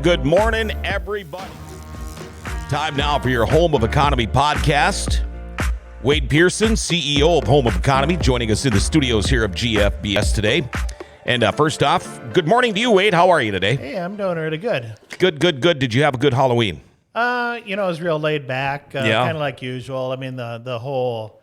good morning, everybody. Time now for your Home of Economy podcast. Wade Pearson, CEO of Home of Economy, joining us in the studios here of GFBS today. And first off, good morning to you, Wade. How are you today? Hey, I'm doing really good. Good. Did you have a good Halloween? It was real laid back, Yeah. kind of like usual. I mean, the whole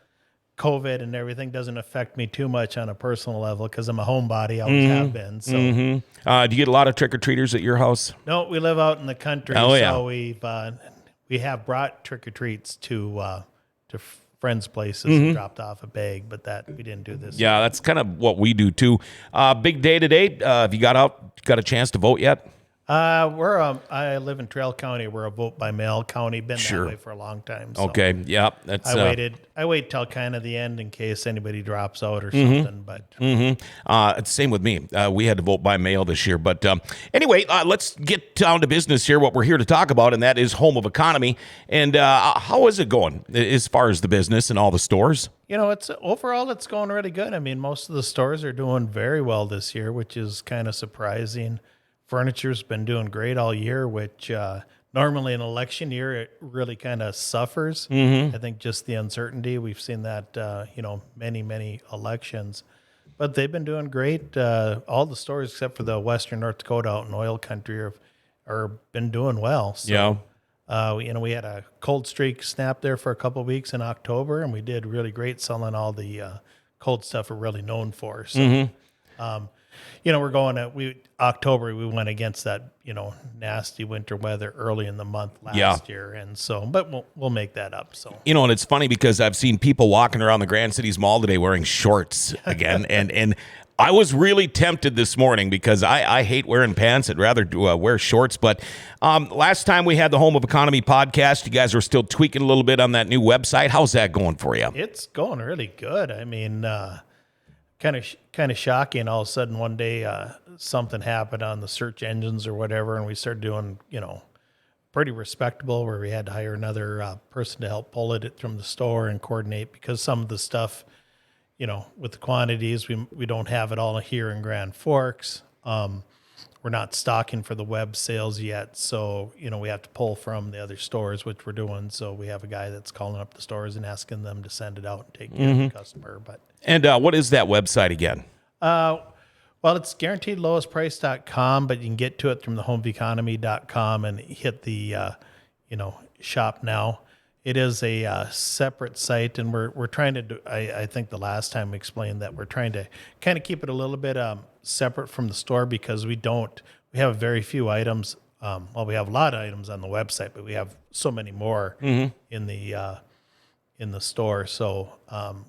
COVID and everything doesn't affect me too much on a personal level because I'm a homebody, always have been. So, Do you get a lot of trick-or-treaters at your house? no, we live out in the country, so we have brought trick-or-treats to friends' places and dropped off a bag, but that we didn't do this. Yeah, that's kind of what we do too. Big day today. Have you got a chance to vote yet? I live in Trail County. We're a vote by mail county. Been Sure. that way for a long time. So Okay, yeah. That's I wait till kind of the end in case anybody drops out or something. But it's the same with me. We had to vote by mail this year. But anyway, let's get down to business here, what we're here to talk about, and that is Home of Economy. And how is it going as far as the business and all the stores? it's going really good. I mean, most of the stores are doing very well this year, which is kind of surprising. Furniture's been doing great all year, which normally an election year, it really kind of suffers. I think just the uncertainty. We've seen that, many elections. But they've been doing great. All the stores except for the Western North Dakota out in oil country are been doing well. So, we had a cold streak snap there for a couple of weeks in October, and we did really great selling all the cold stuff we're really known for. So, we're going October, we went against that, nasty winter weather early in the month last year. And so, but we'll make that up. So, and it's funny because I've seen people walking around the Grand Cities Mall today wearing shorts again. and I was really tempted this morning because I hate wearing pants. I'd rather wear shorts. But last time we had the Home of Economy podcast, you guys were still tweaking a little bit on that new website. How's that going for you? It's going really good. I mean, kind of shocking. All of a sudden, one day, something happened on the search engines or whatever, and we started doing, pretty respectable. Where we had to hire another person to help pull it from the store and coordinate because some of the stuff, with the quantities, we don't have it all here in Grand Forks. We're not stocking for the web sales yet, so we have to pull from the other stores, which we're doing. So we have a guy that's calling up the stores and asking them to send it out and take care of the customer. And what is that website again? Well, it's guaranteedlowestprice.com, but you can get to it from the homeofeconomy.com and hit the shop now. It is a separate site, and we're trying to do. I think the last time we explained that we're trying to kind of keep it a little bit separate from the store because we have very few items. We have a lot of items on the website, but we have so many more in the store. So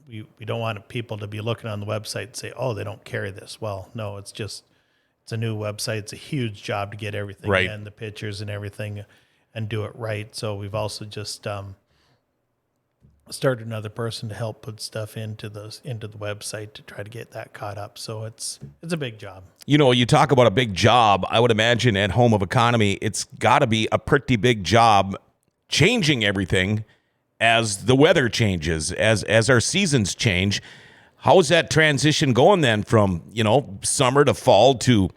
we don't want people to be looking on the website and say, oh, they don't carry this. Well, no, it's a new website. It's a huge job to get everything in, the pictures and everything, and do it right. So we've also just started another person to help put stuff into the website to try to get that caught up. So it's a big job. You talk about a big job. I would imagine at Home of Economy, it's got to be a pretty big job changing everything as the weather changes, as our seasons change. How is that transition going then from, summer to fall to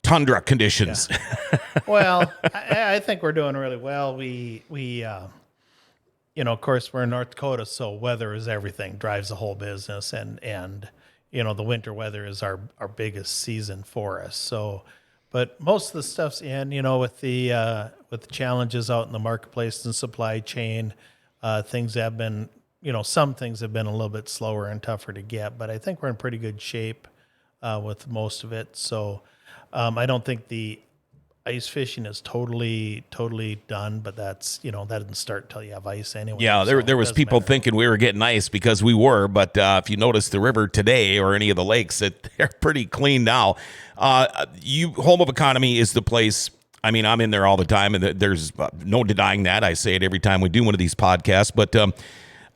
tundra conditions? Yeah. Well, I think we're doing really well. We of course, we're in North Dakota, so weather is everything, drives the whole business. And the winter weather is our biggest season for us. So, but most of the stuff's in, with the challenges out in the marketplace and supply chain, things have been, some things have been a little bit slower and tougher to get, but I think we're in pretty good shape with most of it. So I don't think the ice fishing is totally done, but that's, that doesn't start till you have ice anyway. Yeah, there was people thinking we were getting ice because we were, but if you notice the river today or any of the lakes, they're pretty clean now. Home of Economy is the place. I mean, I'm in there all the time, and there's no denying that. I say it every time we do one of these podcasts, but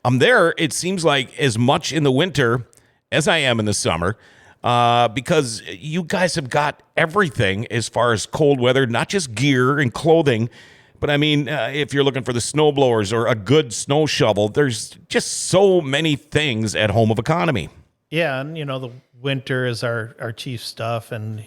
I'm there, it seems like, as much in the winter as I am in the summer. Because you guys have got everything as far as cold weather, not just gear and clothing, but I mean, if you're looking for the snow blowers or a good snow shovel, there's just so many things at Home of Economy. Yeah, and the winter is our chief stuff, and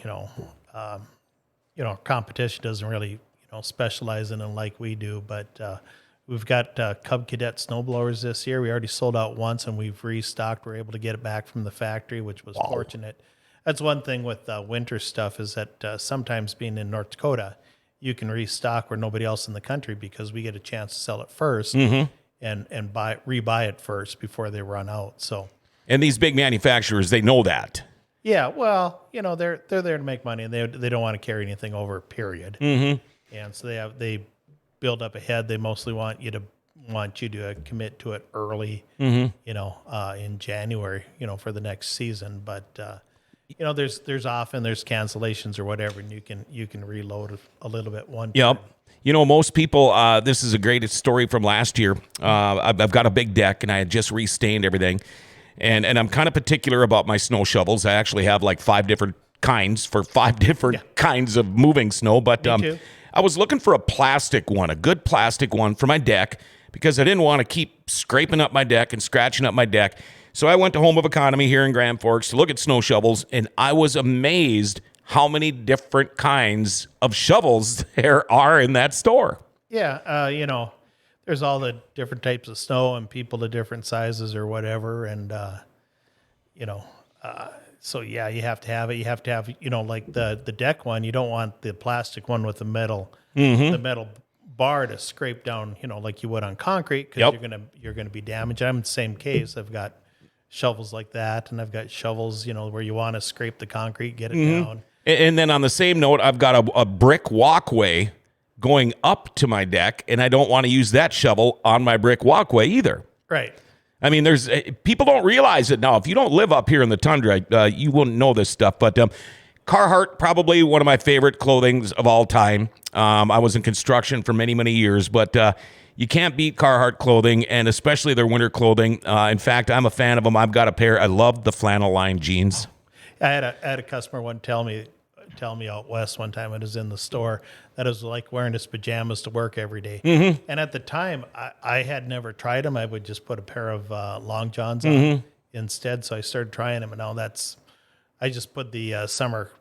competition doesn't really, specialize in them like we do, but we've got Cub Cadet snowblowers this year. We already sold out once, and we've restocked. We're able to get it back from the factory, which was fortunate. That's one thing with winter stuff is that sometimes being in North Dakota, you can restock where nobody else in the country because we get a chance to sell it first and rebuy it first before they run out. So, And these big manufacturers, they know that. yeah, well, they're there to make money, and they don't want to carry anything over. Period. Mm-hmm. And so they build up ahead. They mostly want you to commit to it early, in January, for the next season. But there's cancellations or whatever, and you can reload a little bit one time. Yep. Most people, this is a great story from last year. I've got a big deck, and I had just restained everything. And I'm kind of particular about my snow shovels. I actually have like 5 different kinds for 5 different kinds of moving snow. But I was looking for a plastic one, a good plastic one for my deck, because I didn't want to keep scraping up my deck and scratching up my deck. So I went to Home of Economy here in Grand Forks to look at snow shovels, and I was amazed how many different kinds of shovels there are in that store. Yeah, there's all the different types of snow and people to different sizes or whatever, and so yeah, you have to have it. You have to have, like the deck one. You don't want the plastic one with the metal bar to scrape down, like you would on concrete, because you're gonna be damaged. I'm in the same case. I've got shovels like that, and I've got shovels, where you want to scrape the concrete, get it down. And then on the same note, I've got a brick walkway going up to my deck, and I don't want to use that shovel on my brick walkway either. Right. I mean, there's people don't realize it now. If you don't live up here in the tundra, you wouldn't know this stuff. But Carhartt, probably one of my favorite clothings of all time. I was in construction for many, many years, but you can't beat Carhartt clothing, and especially their winter clothing. In fact, I'm a fan of them. I've got a pair. I love the flannel line jeans. I had a customer tell me out west one time when I was in the store that it was like wearing his pajamas to work every day. Mm-hmm. And at the time, I had never tried them. I would just put a pair of long johns on instead. So I started trying them, and now I just put the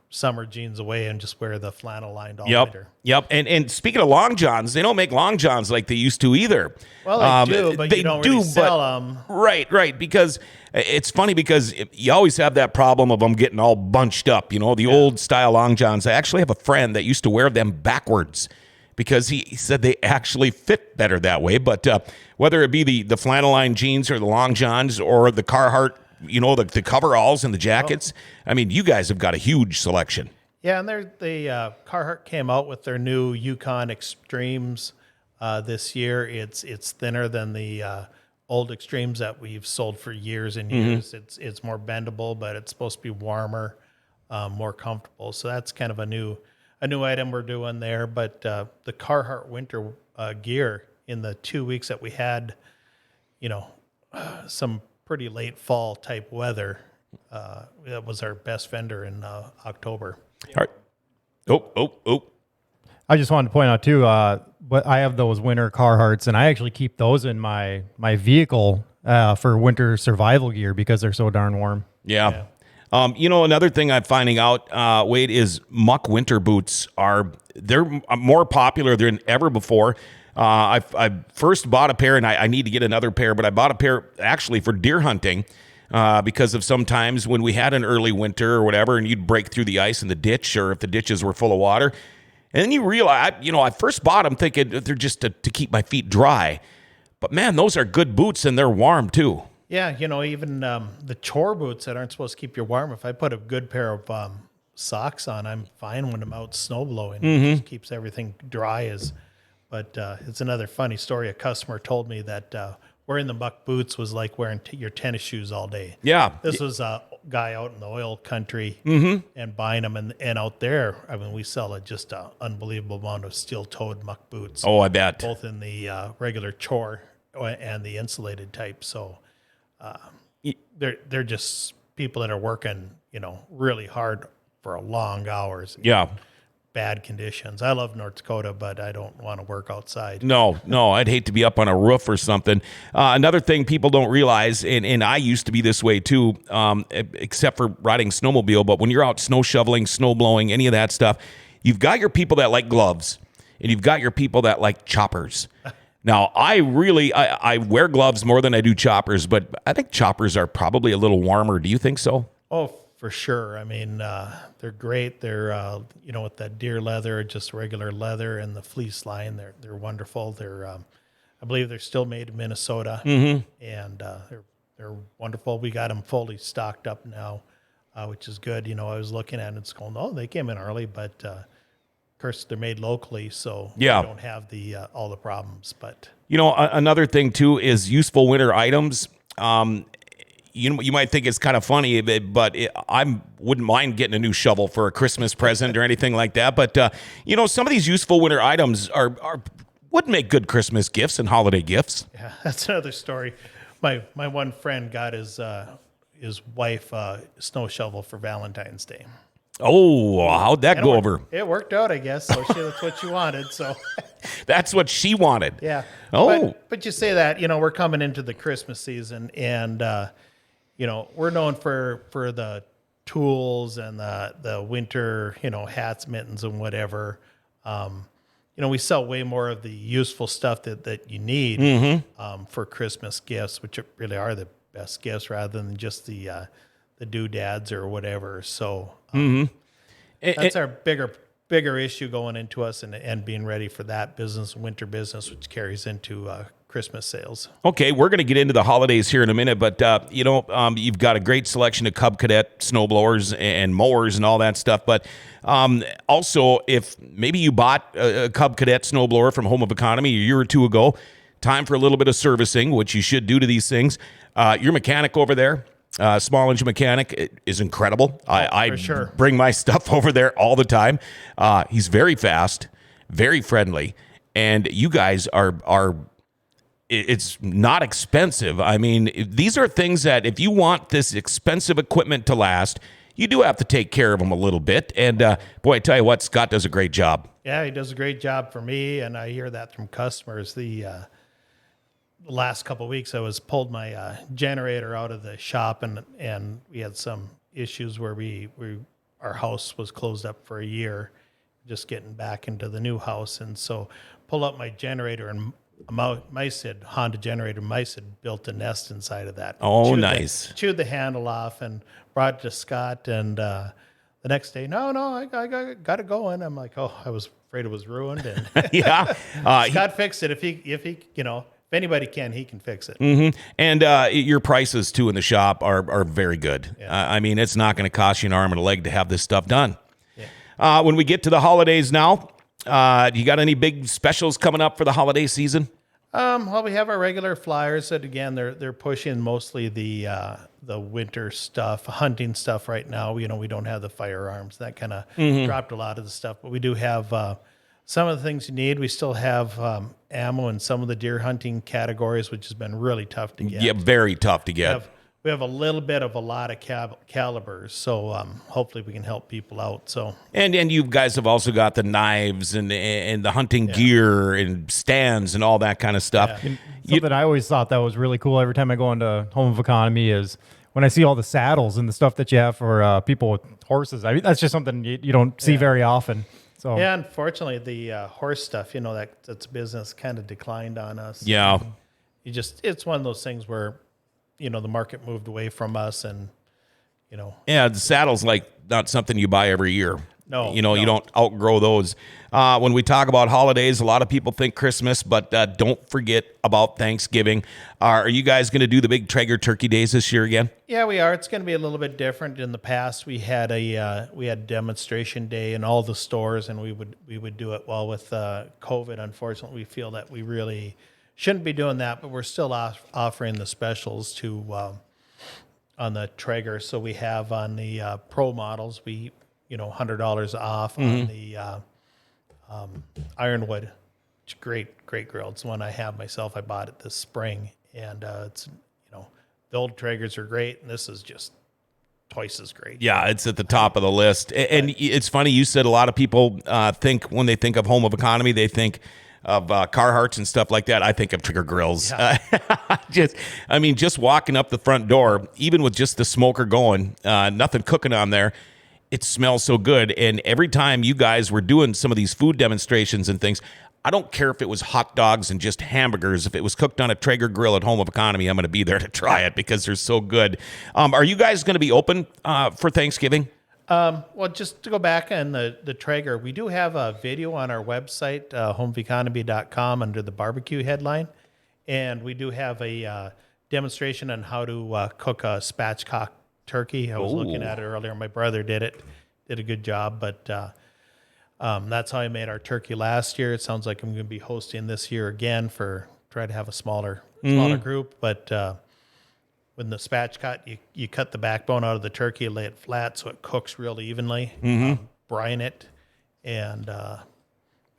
summer jeans away and just wear the flannel lined all winter. Yep. And speaking of long johns, they don't make long johns like they used to either. Well, they do, but you don't really sell them. Right. Because it's funny because you always have that problem of them getting all bunched up. The old style long johns. I actually have a friend that used to wear them backwards because he said they actually fit better that way. But whether it be the flannel line jeans or the long johns or the Carhartt, the coveralls and the jackets. I mean, you guys have got a huge selection. Yeah, and the Carhartt came out with their new Yukon Extremes this year. It's thinner than the old Extremes that we've sold for years and years. It's more bendable, but it's supposed to be warmer, more comfortable. So that's kind of a new item we're doing there. But the Carhartt winter gear in the 2 weeks that we had, some pretty late fall type weather. That was our best vendor in October. All right. Oh. I just wanted to point out too, but I have those winter Carhartts, and I actually keep those in my vehicle for winter survival gear because they're so darn warm. Yeah. Another thing I'm finding out, Wade, is muck winter boots they're more popular than ever before. I first bought a pair, and I need to get another pair, but I bought a pair actually for deer hunting because of sometimes when we had an early winter or whatever, and you'd break through the ice in the ditch, or if the ditches were full of water. And then you realize, I first bought them thinking they're just to keep my feet dry. But man, those are good boots, and they're warm too. Yeah, even the chore boots that aren't supposed to keep you warm, if I put a good pair of socks on, I'm fine when I'm out snow blowing. It just keeps everything dry. But it's another funny story. A customer told me that wearing the muck boots was like wearing your tennis shoes all day. Yeah. This was a guy out in the oil country and buying them. And out there, we sell just an unbelievable amount of steel-toed muck boots. Oh, I bet. Both in the regular chore and the insulated type. So they're just people that are working, really hard for long hours. Yeah. Bad conditions. I love North Dakota, but I don't want to work outside. No, I'd hate to be up on a roof or something. Another thing people don't realize, and I used to be this way too, except for riding snowmobile, but when you're out snow shoveling, snow blowing, any of that stuff, you've got your people that like gloves, and you've got your people that like choppers. Now, I wear gloves more than I do choppers, but I think choppers are probably a little warmer. Do you think so? Oh, for sure. I mean, they're great. They're with that deer leather, just regular leather, and the fleece line. They're wonderful. I believe they're still made in Minnesota, and they're wonderful. We got them fully stocked up now, which is good. I was looking at it, it's going, oh, they came in early, but of course they're made locally, so we don't have the all the problems. But another thing too is useful winter items. You might think it's kind of funny, but I wouldn't mind getting a new shovel for a Christmas present or anything like that. But some of these useful winter items would make good Christmas gifts and holiday gifts. Yeah, that's another story. My one friend got his wife a snow shovel for Valentine's Day. Oh, how'd that go over? It worked out, I guess. So that's what she wanted. So that's what she wanted. Yeah. Oh, but you say that we're coming into the Christmas season, and we're known for the tools and the winter hats, mittens, and whatever. We sell way more of the useful stuff that you need for Christmas gifts, which really are the best gifts, rather than just the doodads or whatever. So that's our bigger issue going into us, and being ready for that business, winter business, which carries into Christmas sales. Okay, we're going to get into the holidays here in a minute, but you've got a great selection of Cub Cadet snowblowers and mowers and all that stuff. But also, if maybe you bought a Cub Cadet snowblower from Home of Economy a year or two ago, time for a little bit of servicing, which you should do to these things. Your mechanic over there, small engine mechanic, is incredible. I for sure. Bring my stuff over there all the time. He's very fast, very friendly, and you guys are. It's not expensive. I mean, these are things that if you want this expensive equipment to last, you do have to take care of them a little bit. And boy, I tell you what, Scott does a great job. Yeah, he does a great job for me, and I hear that from customers. The last couple of weeks, I was pulled my generator out of the shop, and we had some issues where our house was closed up for a year, just getting back into the new house, and so pulled up my generator, and Honda generator mice had built a nest inside of that. Oh, nice. Chewed the handle off and brought it to Scott, and the next day, no, I got it going. I'm like, oh, I was afraid it was ruined. And yeah. Scott fixed it. If he if anybody can, he can fix it. Mm-hmm. And your prices too in the shop are very good. Yeah. I mean, it's not going to cost you an arm and a leg to have this stuff done. Yeah. When we get to the holidays now, you got any big specials coming up for the holiday season? Well, we have our regular flyers that, again, they're pushing mostly the winter stuff, hunting stuff right now. We don't have the firearms. That kind of dropped a lot of the stuff, but we do have some of the things you need. We still have ammo in some of the deer hunting categories, which has been really tough to get. Yeah, very tough to get. We have a little bit of a lot of calibers, so hopefully we can help people out. So and you guys have also got the knives and the hunting gear and stands and all that kind of stuff. Yeah. Something I always thought that was really cool every time I go into Home of Economy is when I see all the saddles and the stuff that you have for people with horses. I mean, that's just something you don't see very often. So yeah, unfortunately, the horse stuff, that's business kind of declined on us. Yeah, it's one of those things where the market moved away from us, and yeah, the saddle's like not something you buy every year. No, you don't outgrow those. When we talk about holidays, a lot of people think Christmas, but don't forget about Thanksgiving. Are you guys going to do the big Traeger Turkey Days this year again? Yeah, we are. It's going to be a little bit different. In the past, we had demonstration day in all the stores, and we would do it. Well, with COVID, unfortunately, we feel that we really shouldn't be doing that, but we're still offering the specials on the Traeger. So we have on the pro models, $100 off on the Ironwood. It's great grill. It's the one I have myself. I bought it this spring, and it's the old Traegers are great, and this is just twice as great. Yeah, it's at the top of the list. And it's funny, you said a lot of people think when they think of Home of Economy, they think of Carhartts and stuff like that. I think of Traeger grills. Yeah. Just walking up the front door, even with just the smoker going, nothing cooking on there, it smells so good. And every time you guys were doing some of these food demonstrations and things, I don't care if it was hot dogs and just hamburgers. If it was cooked on a Traeger grill at Home of Economy, I'm going to be there to try it because they're so good. Are you guys going to be open for Thanksgiving? Well, just to go back on the Traeger, we do have a video on our website, homeofeconomy.com, under the barbecue headline. And we do have a demonstration on how to cook a spatchcock turkey. I was looking at it earlier. My brother did a good job, but that's how I made our turkey last year. It sounds like I'm going to be hosting this year again try to have a smaller group. But when the spatchcock, you cut the backbone out of the turkey, lay it flat so it cooks real evenly, brine it, and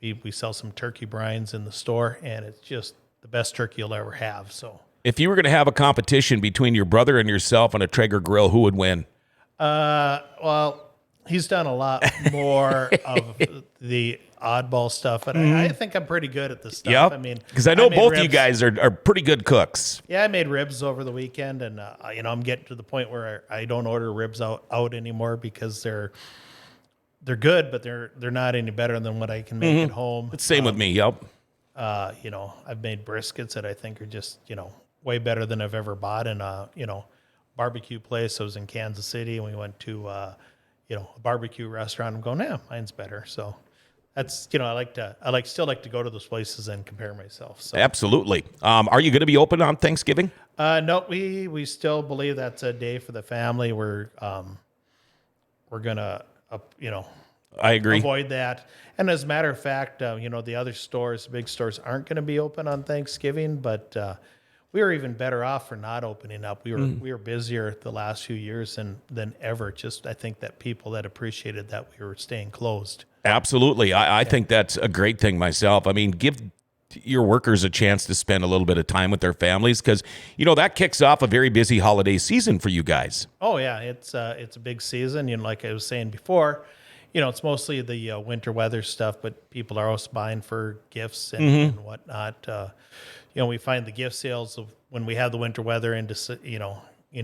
we sell some turkey brines in the store, and it's just the best turkey you'll ever have. So if you were going to have a competition between your brother and yourself on a Traeger grill, who would win? Well, he's done a lot more of the oddball stuff, but I think I'm pretty good at this stuff. Yep. I mean, because I know made both ribs. you guys are pretty good cooks. Yeah, I made ribs over the weekend, and I'm getting to the point where I don't order ribs out anymore because they're good, but they're not any better than what I can make at home. It's same with me. Yep. I've made briskets that I think are just way better than I've ever bought in a barbecue place. I was in Kansas City, and we went to a barbecue restaurant. I'm going, mine's better. So that's I still like to go to those places and compare myself. So Absolutely. Are you going to be open on Thanksgiving? no, we still believe that's a day for the family. We're gonna I agree. avoid that. And as a matter of fact, the other stores, big stores, aren't going to be open on Thanksgiving, but we were even better off for not opening up. We were busier the last few years than ever. Just I think that people that appreciated that we were staying closed. Absolutely. I think that's a great thing myself. I mean, give your workers a chance to spend a little bit of time with their families because, that kicks off a very busy holiday season for you guys. Oh, yeah. It's a big season. Like I was saying before, it's mostly the winter weather stuff, but people are also buying for gifts and whatnot. We find the gift sales of when we have the winter weather in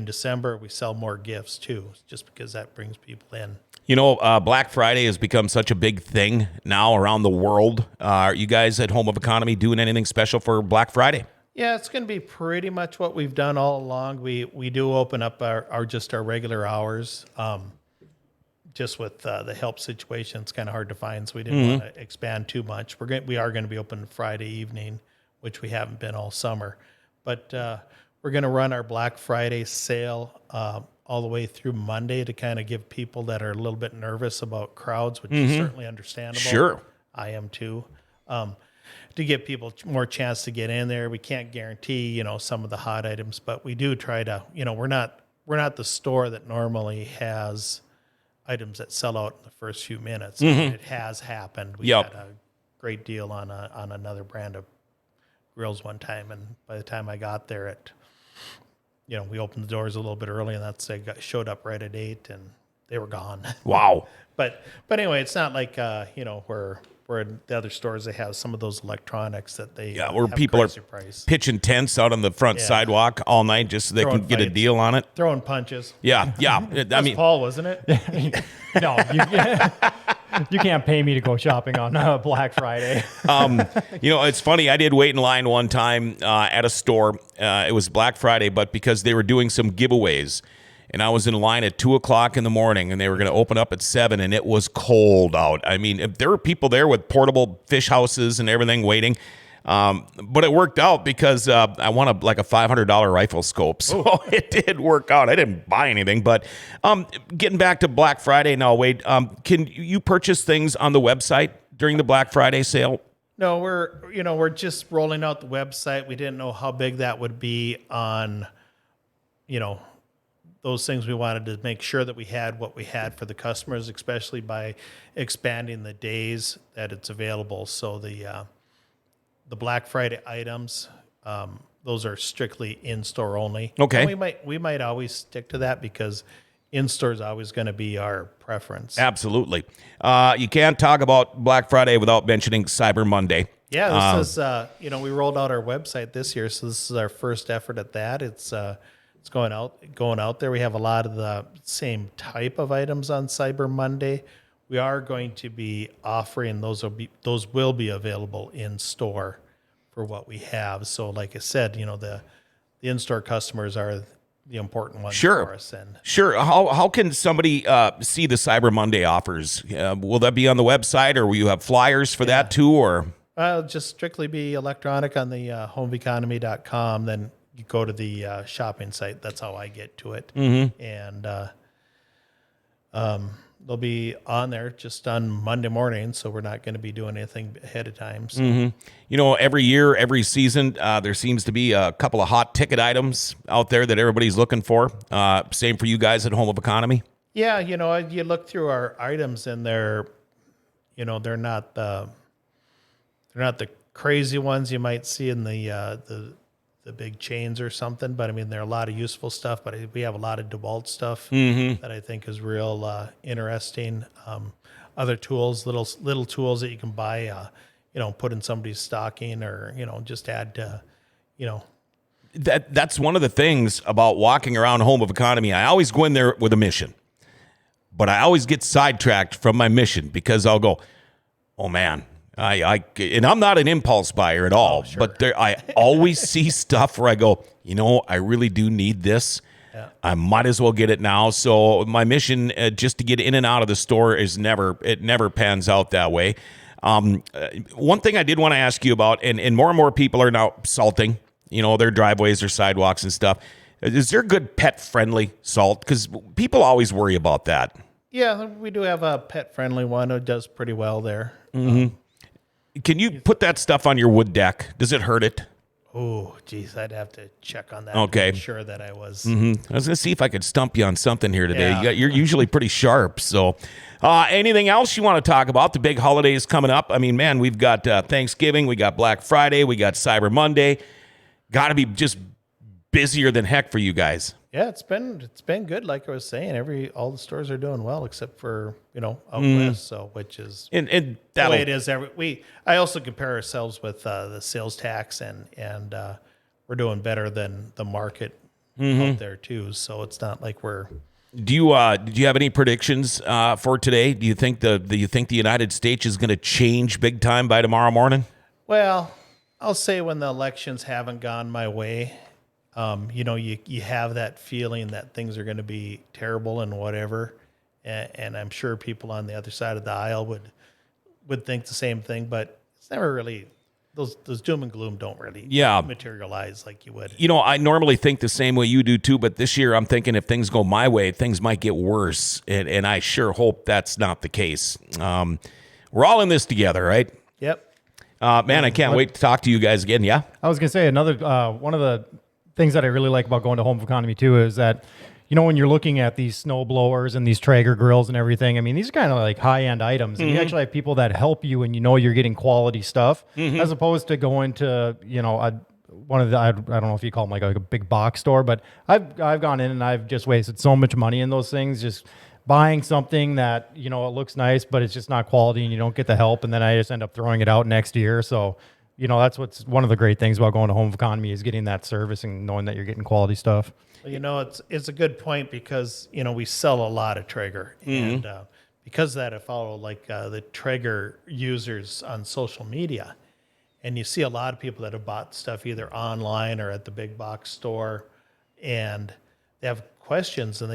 December, we sell more gifts too, just because that brings people in. Black Friday has become such a big thing now around the world. Are you guys at Home of Economy doing anything special for Black Friday? Yeah, it's going to be pretty much what we've done all along. We do open up our regular hours. Just with the help situation, it's kind of hard to find, so we didn't want to expand too much. We are going to be open Friday evening, which we haven't been all summer. But we're going to run our Black Friday sale all the way through Monday to kind of give people that are a little bit nervous about crowds, which is certainly understandable. Sure. I am too. To give people more chance to get in there. We can't guarantee, some of the hot items, but we do try to, we're not the store that normally has items that sell out in the first few minutes. It has happened. We had a great deal on another brand of grills one time, and by the time I got there, we opened the doors a little bit early, and showed up right at 8, and they were gone. Wow. but anyway, it's not like where in the other stores they have some of those electronics that they where have people are crazy price. pitching tents out on the front sidewalk all night just so they Throwing can get a fights. deal on it. Throwing punches. Yeah. I mean, Paul, wasn't it? No, you can't pay me to go shopping on Black Friday. It's funny. I did wait in line one time at a store. It was Black Friday, but because they were doing some giveaways. And I was in line at 2:00 in the morning, and they were going to open up at 7, and it was cold out. I mean, there were people there with portable fish houses and everything waiting. But it worked out because I won a $500 rifle scope. So it did work out. I didn't buy anything. But getting back to Black Friday now, Wade, can you purchase things on the website during the Black Friday sale? No, we're just rolling out the website. We didn't know how big that would be on, those things. We wanted to make sure that we had what we had for the customers, especially by expanding the days that it's available. So the Black Friday items, those are strictly in-store only. Okay. And we might always stick to that because in-store is always going to be our preference. Absolutely. You can't talk about Black Friday without mentioning Cyber Monday. Yeah, this is we rolled out our website this year, so this is our first effort at that. It's it's going out there. We have a lot of the same type of items on Cyber Monday. We are going to be offering those will be available in store for what we have. So like I said, the in-store customers are the important ones Sure. for us. And Sure. How can somebody see the Cyber Monday offers? Will that be on the website, or will you have flyers for that too? Or it'll just strictly be electronic on the homeeconomy.com. Then you go to the shopping site. That's how I get to it. And they'll be on there just on Monday morning, so we're not going to be doing anything ahead of time. So. every year, every season, there seems to be a couple of hot ticket items out there that everybody's looking for. Same for you guys at Home of Economy. Yeah, you look through our items and they're not the crazy ones you might see in the big chains or something, but I mean, there are a lot of useful stuff, but we have a lot of DeWalt stuff that I think is real interesting. Other tools, little tools that you can buy, put in somebody's stocking or, just add to, That's one of the things about walking around Home of Economy. I always go in there with a mission, but I always get sidetracked from my mission because I'll go, oh man, and I'm not an impulse buyer at all, but I always see stuff where I go, I really do need this. Yeah. I might as well get it now. So my mission just to get in and out of the store never pans out that way. One thing I did want to ask you about, and more people are now salting, their driveways or sidewalks and stuff. Is there good pet-friendly salt? Because people always worry about that. Yeah, we do have a pet-friendly one. It does pretty well there. Can you put that stuff on your wood deck? Does it hurt it? Oh, geez, I'd have to check on that. Okay. To make sure that I was. I was going to see if I could stump you on something here today. Yeah. You're usually pretty sharp. So anything else you want to talk about? The big holidays coming up. I mean, man, we've got Thanksgiving. We got Black Friday. We got Cyber Monday. Got to be just busier than heck for you guys. Yeah, it's been good. Like I was saying, all the stores are doing well except for out west. So which is and the way it is. I also compare ourselves with the sales tax, and we're doing better than the market out there too. So it's not like we're. Did you have any predictions for today? Do you think the United States is going to change big time by tomorrow morning? Well, I'll say when the elections haven't gone my way. You have that feeling that things are going to be terrible and whatever, and I'm sure people on the other side of the aisle would think the same thing. But it's never really those doom and gloom don't really materialize like you would. I normally think the same way you do too, but this year I'm thinking if things go my way, things might get worse, and I sure hope that's not the case. We're all in this together, right? Yep. Man, I can't wait to talk to you guys again. Yeah. I was gonna say another one of the things that I really like about going to Home of Economy too is that, when you're looking at these snow blowers and these Traeger grills and everything, I mean, these are kind of like high-end items. And you actually have people that help you and you're getting quality stuff as opposed to going to, one of the, I don't know if you call them like a big box store, but I've gone in and I've just wasted so much money in those things, just buying something that, it looks nice, but it's just not quality and you don't get the help. And then I just end up throwing it out next year. So, that's what's one of the great things about going to Home of Economy is getting that service and knowing that you're getting quality stuff. It's a good point because, we sell a lot of Traeger. And because of that, I follow the Traeger users on social media. And you see a lot of people that have bought stuff either online or at the big box store. And they have questions and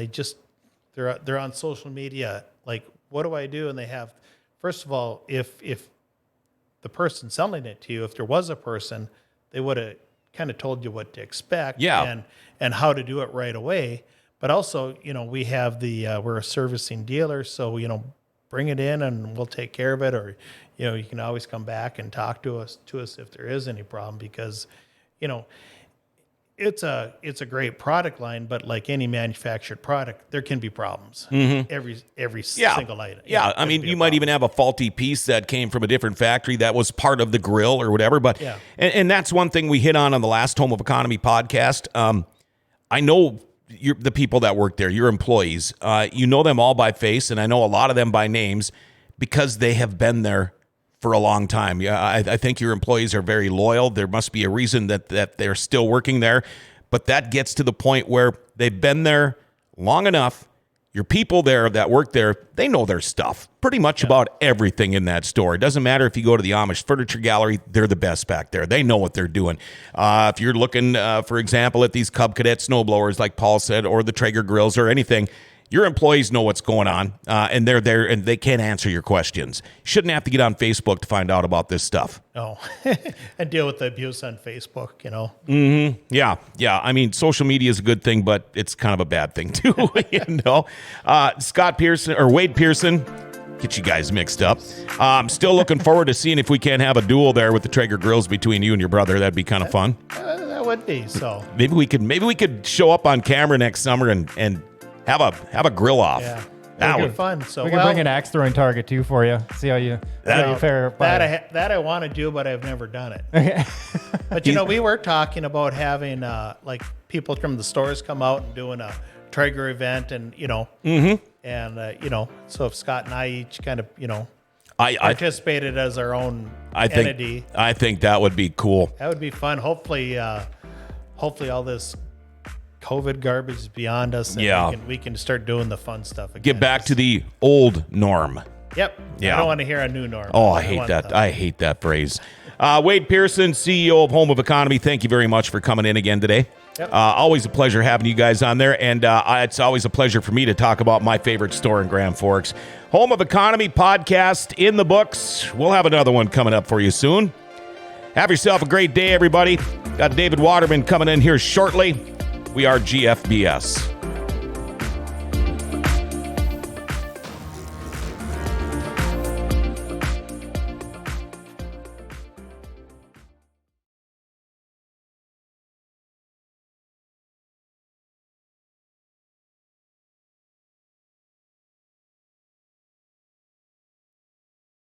they're on social media. Like, what do I do? And they have, first of all, if the person selling it to you, if there was a person, they would have kind of told you what to expect and how to do it right away. But also, we have we're a servicing dealer, so, bring it in and we'll take care of it. Or, you can always come back and talk to us if there is any problem because, it's a great product line, but like any manufactured product, there can be problems. Every single item. Yeah, I mean, you might even have a faulty piece that came from a different factory that was part of the grill or whatever. But and that's one thing we hit on the last Home of Economy podcast. I know the people that work there, your employees. You know them all by face, and I know a lot of them by names because they have been there for a long time. Yeah, I think your employees are very loyal. There must be a reason that they're still working there. but that gets to the point where they've been there long enough. Your people there that work there, they know their stuff pretty much about everything in that store. It doesn't matter if you go to the Amish Furniture Gallery, they're the best back there. They know what they're doing. If you're looking, for example, at these Cub Cadet snowblowers, like Paul said, or the Traeger grills or anything, your employees know what's going on, and they're there, and they can't answer your questions. You shouldn't have to get on Facebook to find out about this stuff. No, and deal with the abuse on Facebook, Yeah. I mean, social media is a good thing, but it's kind of a bad thing too. Scott Pearson or Wade Pearson, get you guys mixed up. I'm still looking forward to seeing if we can have a duel there with the Traeger grills between you and your brother. That'd be kind of fun. That would be so. Maybe we could show up on camera next summer and have a grill off. Yeah. That would would be fun. So We can bring an axe throwing target too for you. See how you fare. that I want to do, but I've never done it. But we were talking about having like people from the stores come out and doing a Traeger event, and and so if Scott and I each kind of I participated as our own entity, I think that would be cool. that would be fun. Hopefully all this COVID garbage is beyond us, and we can start doing the fun stuff again. Get back to the old norm. Yep. Yeah. I don't want to hear a new norm. Oh, I hate that. I hate that phrase. Wade Pearson, CEO of Home of Economy, thank you very much for coming in again today. Yep. Always a pleasure having you guys on there, and it's always a pleasure for me to talk about my favorite store in Grand Forks. Home of Economy podcast in the books. We'll have another one coming up for you soon. Have yourself a great day, everybody. Got David Waterman coming in here shortly. We are GFBS.